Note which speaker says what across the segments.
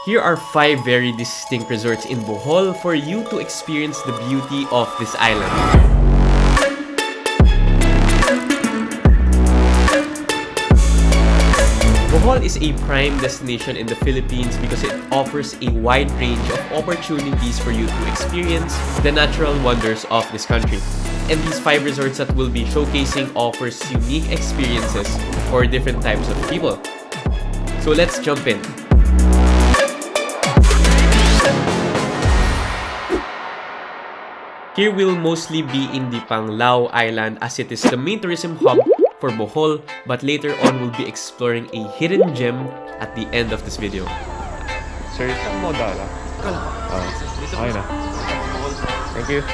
Speaker 1: Here are 5 very distinct resorts in Bohol for you to experience the beauty of this island. Bohol is a prime destination in the Philippines because it offers a wide range of opportunities for you to experience the natural wonders of this country. And these 5 resorts that we'll be showcasing offers unique experiences for different types of people. So let's jump in. Here we'll mostly be in the Panglao Island as it is the main tourism hub for Bohol, but later on we'll be exploring a hidden gem at the end of this video.
Speaker 2: Sir, isang Modala. Okay na. Thank you.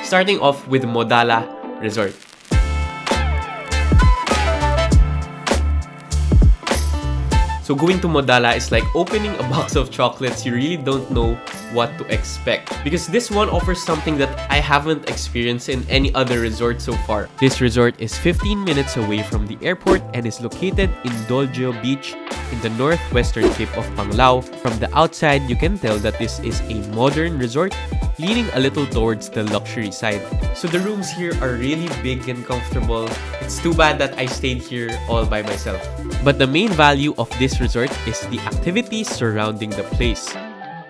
Speaker 1: Starting off with Modala Resort. So going to Modala is like opening a box of chocolates. You really don't know what to expect because this one offers something that I haven't experienced in any other resort so far. This resort is 15 minutes away from the airport and is located in Dolgeo Beach in the northwestern tip of Panglao. From the outside, you can tell that this is a modern resort leaning a little towards the luxury side. So the rooms here are really big and comfortable. It's too bad that I stayed here all by myself. But the main value of this resort is the activities surrounding the place.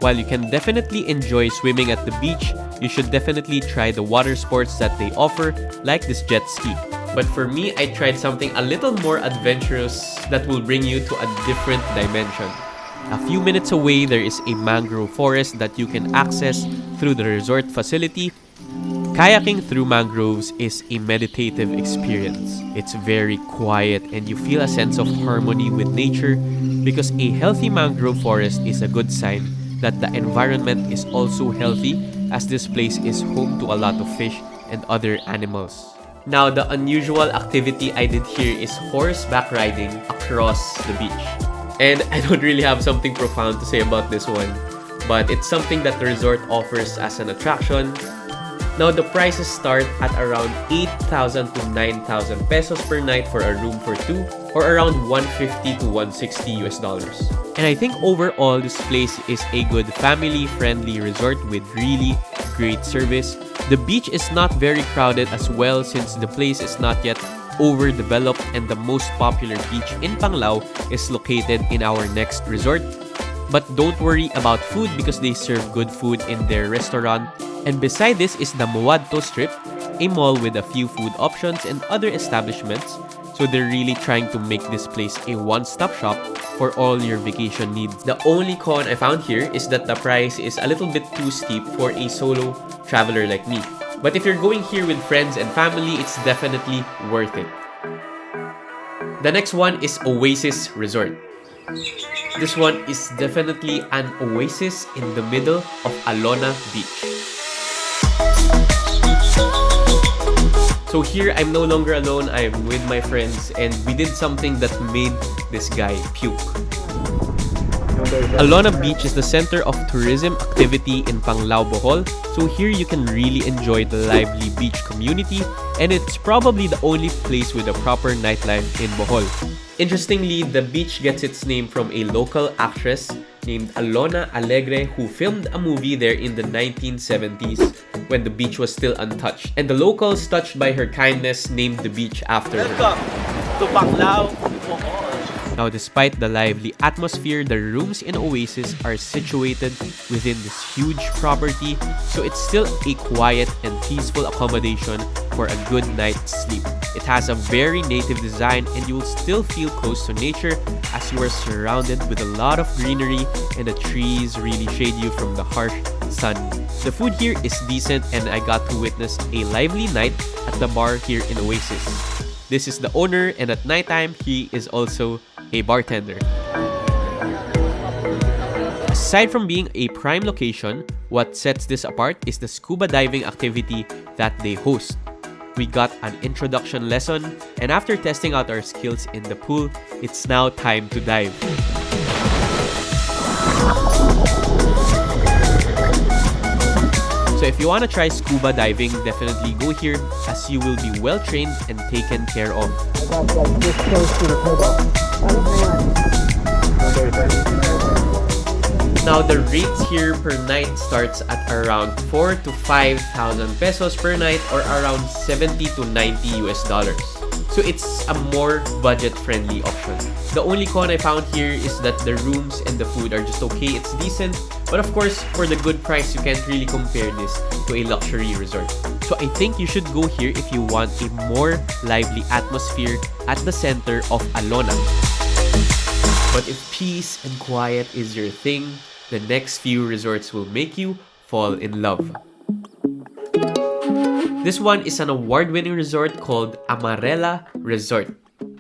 Speaker 1: While you can definitely enjoy swimming at the beach, you should definitely try the water sports that they offer, like this jet ski. But for me, I tried something a little more adventurous that will bring you to a different dimension. A few minutes away, there is a mangrove forest that you can access through the resort facility. Kayaking through mangroves is a meditative experience. It's very quiet and you feel a sense of harmony with nature because a healthy mangrove forest is a good sign that the environment is also healthy as this place is home to a lot of fish and other animals. Now, the unusual activity I did here is horseback riding across the beach. And I don't really have something profound to say about this one, but it's something that the resort offers as an attraction. Now, the prices start at around 8,000 to 9,000 pesos per night for a room for 2 or around 150 to 160 US dollars. And I think overall, this place is a good family-friendly resort with really great service. The beach is not very crowded as well since the place is not yet overdeveloped and the most popular beach in Panglao is located in our next resort. But don't worry about food because they serve good food in their restaurant. And beside this is the Muadto Strip, a mall with a few food options and other establishments. So they're really trying to make this place a one-stop shop for all your vacation needs. The only con I found here is that the price is a little bit too steep for a solo traveler like me. But if you're going here with friends and family, it's definitely worth it. The next one is Oasis Resort. This one is definitely an oasis in the middle of Alona Beach. So here, I'm no longer alone, I'm with my friends and we did something that made this guy puke. Alona Beach is the center of tourism activity in Panglao, Bohol. So here you can really enjoy the lively beach community and it's probably the only place with a proper nightlife in Bohol. Interestingly, the beach gets its name from a local actress named Alona Alegre who filmed a movie there in the 1970s when the beach was still untouched. And the locals, touched by her kindness, named the beach after her.
Speaker 3: Welcome to Panglao, Bohol.
Speaker 1: Now, despite the lively atmosphere, the rooms in Oasis are situated within this huge property, so it's still a quiet and peaceful accommodation for a good night's sleep. It has a very native design and you will still feel close to nature as you are surrounded with a lot of greenery and the trees really shade you from the harsh sun. The food here is decent and I got to witness a lively night at the bar here in Oasis. This is the owner and at nighttime, he is also a bartender. Aside from being a prime location, what sets this apart is the scuba diving activity that they host. We got an introduction lesson and after testing out our skills in the pool, it's now time to dive. So if you want to try scuba diving, definitely go here as you will be well trained and taken care of.
Speaker 4: I got this close to the table.
Speaker 1: Now, the rates here per night starts at around 4 to 5,000 pesos per night or around 70 to 90 US dollars. So it's a more budget-friendly option. The only con I found here is that the rooms and the food are just okay, it's decent. But of course, for the good price, you can't really compare this to a luxury resort. So I think you should go here if you want a more lively atmosphere at the center of Alona. But if peace and quiet is your thing, the next few resorts will make you fall in love. This one is an award-winning resort called Amarela Resort.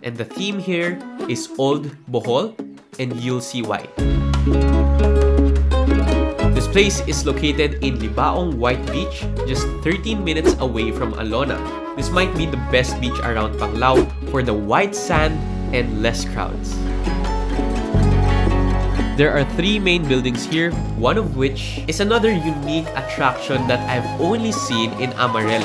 Speaker 1: And the theme here is Old Bohol, and you'll see why. This place is located in Libaong White Beach, just 13 minutes away from Alona. This might be the best beach around Panglao for the white sand and less crowds. There are 3 main buildings here, one of which is another unique attraction that I've only seen in Amarela.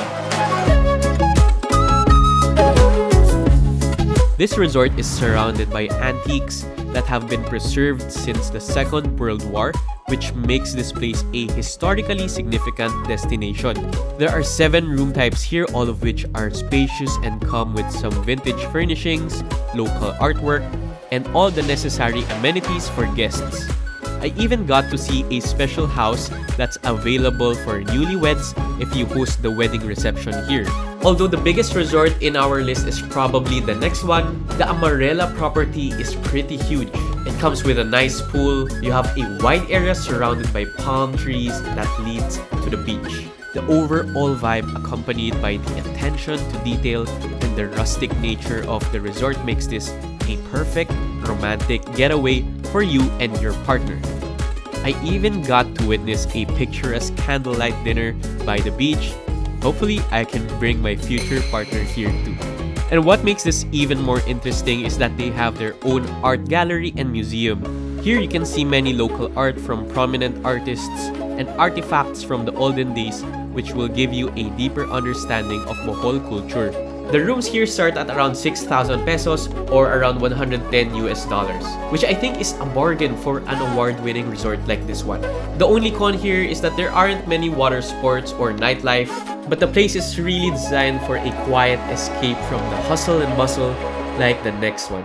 Speaker 1: This resort is surrounded by antiques that have been preserved since the Second World War, which makes this place a historically significant destination. There are 7 room types here, all of which are spacious and come with some vintage furnishings, local artwork, and all the necessary amenities for guests. I even got to see a special house that's available for newlyweds if you host the wedding reception here. Although the biggest resort in our list is probably the next one, the Amarela property is pretty huge. It comes with a nice pool, you have a wide area surrounded by palm trees that leads to the beach. The overall vibe, accompanied by the attention to detail and the rustic nature of the resort, makes this a perfect romantic getaway for you and your partner. I even got to witness a picturesque candlelight dinner by the beach. Hopefully, I can bring my future partner here too. And what makes this even more interesting is that they have their own art gallery and museum. Here you can see many local art from prominent artists and artifacts from the olden days, which will give you a deeper understanding of Bohol culture. The rooms here start at around 6,000 pesos or around 110 US dollars, which I think is a bargain for an award-winning resort like this one. The only con here is that there aren't many water sports or nightlife, but the place is really designed for a quiet escape from the hustle and bustle like the next one.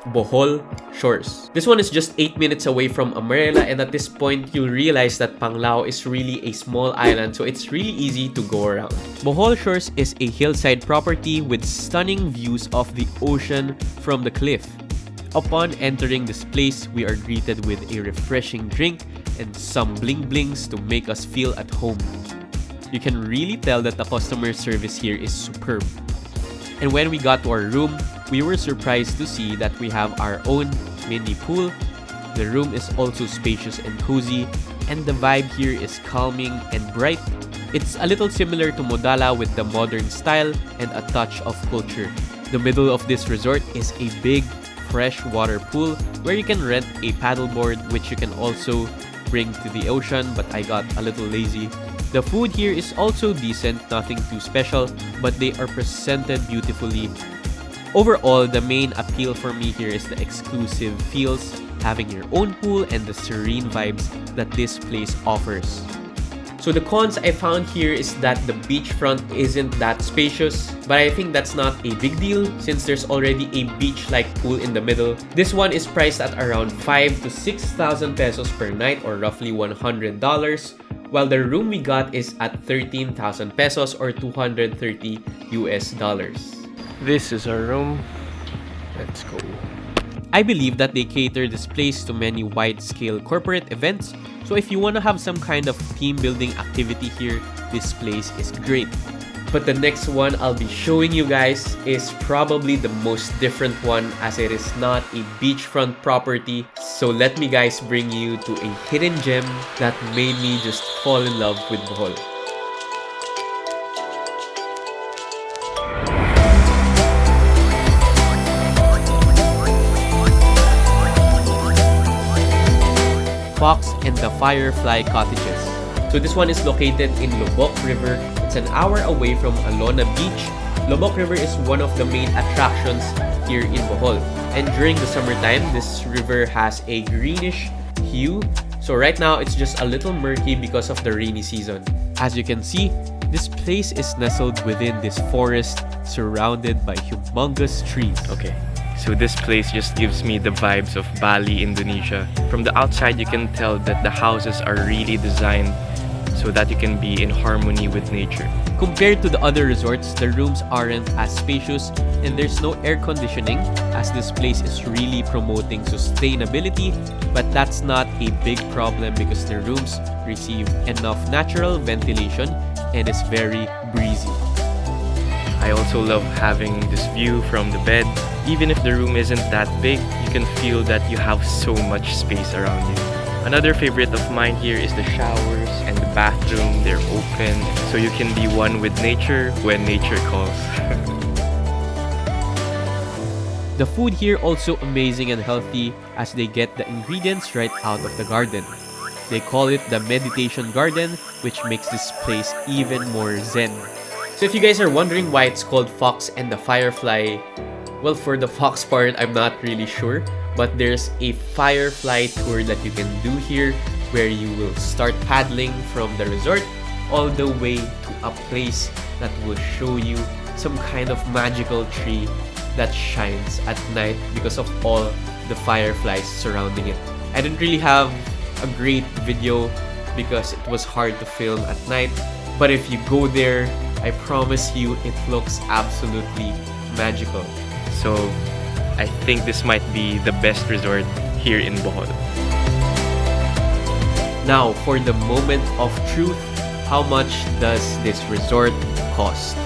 Speaker 1: Bohol Shores. This one is just 8 minutes away from Amarela, and at this point, you'll realize that Panglao is really a small island, so it's really easy to go around. Bohol Shores is a hillside property with stunning views of the ocean from the cliff. Upon entering this place, we are greeted with a refreshing drink and some bling-blings to make us feel at home. You can really tell that the customer service here is superb. And when we got to our room, we were surprised to see that we have our own mini pool. The room is also spacious and cozy, and the vibe here is calming and bright. It's a little similar to Modala with the modern style and a touch of culture. The middle of this resort is a big freshwater pool where you can rent a paddleboard, which you can also bring to the ocean, but I got a little lazy. The food here is also decent, nothing too special, but they are presented beautifully. Overall, the main appeal for me here is the exclusive feels, having your own pool, and the serene vibes that this place offers. So the cons I found here is that the beachfront isn't that spacious, but I think that's not a big deal since there's already a beach-like pool in the middle. This one is priced at around 5,000 to 6,000 pesos per night or roughly $100, while the room we got is at 13,000 pesos or 230 US dollars.
Speaker 2: This is our room. Let's go.
Speaker 1: I believe that they cater this place to many wide-scale corporate events, so if you want to have some kind of team-building activity here, this place is great. But the next one I'll be showing you guys is probably the most different one as it is not a beachfront property. So let me guys bring you to a hidden gem that made me just fall in love with Bohol. Fox and the Firefly Cottages. So this one is located in Loboc River. It's an hour away from Alona Beach. Loboc River is one of the main attractions here in Bohol. And during the summertime, this river has a greenish hue. So right now, it's just a little murky because of the rainy season. As you can see, this place is nestled within this forest surrounded by humongous trees.
Speaker 2: Okay, so this place just gives me the vibes of Bali, Indonesia. From the outside, you can tell that the houses are really designed so that you can be in harmony with nature.
Speaker 1: Compared to the other resorts, the rooms aren't as spacious and there's no air conditioning, as this place is really promoting sustainability, but that's not a big problem because the rooms receive enough natural ventilation and is very breezy.
Speaker 2: I also love having this view from the bed. Even if the room isn't that big, you can feel that you have so much space around you. Another favorite of mine here is the showers and the bathroom. They're open, so you can be one with nature when nature calls.
Speaker 1: The food here also amazing and healthy as they get the ingredients right out of the garden. They call it the meditation garden, which makes this place even more zen. So if you guys are wondering why it's called Fox and the Firefly, well, for the Fox part, I'm not really sure. But there's a Firefly tour that you can do here where you will start paddling from the resort all the way to a place that will show you some kind of magical tree that shines at night because of all the fireflies surrounding it. I didn't really have a great video because it was hard to film at night, but if you go there, I promise you it looks absolutely magical.
Speaker 2: So I think this might be the best resort here in Bohol.
Speaker 1: Now, for the moment of truth, how much does this resort cost?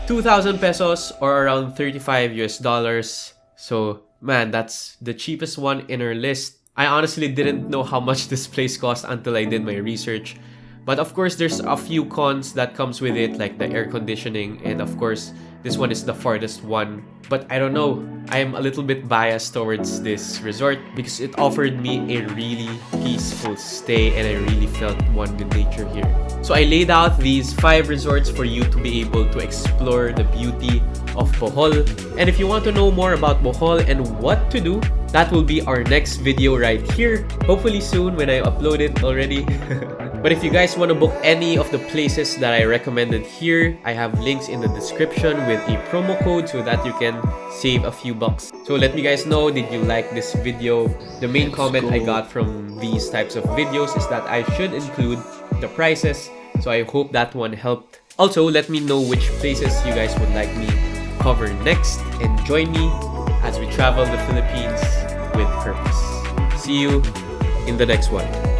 Speaker 1: 2,000 pesos or around 35 US dollars. So, man, that's the cheapest one in our list. I honestly didn't know how much this place cost until I did my research. But of course, there's a few cons that comes with it, like the air conditioning, and of course, this one is the farthest one. But I don't know, I am a little bit biased towards this resort because it offered me a really peaceful stay and I really felt one with nature here. So I laid out these 5 resorts for you to be able to explore the beauty of Bohol. And if you want to know more about Bohol and what to do, that will be our next video right here. Hopefully soon when I upload it already. But if you guys want to book any of the places that I recommended here, I have links in the description with a promo code so that you can save a few bucks. So let me guys know, did you like this video? The main comment I got from these types of videos is that I should include the prices. So I hope that one helped. Also, let me know which places you guys would like me to cover next and join me as we travel the Philippines with purpose. See you in the next one.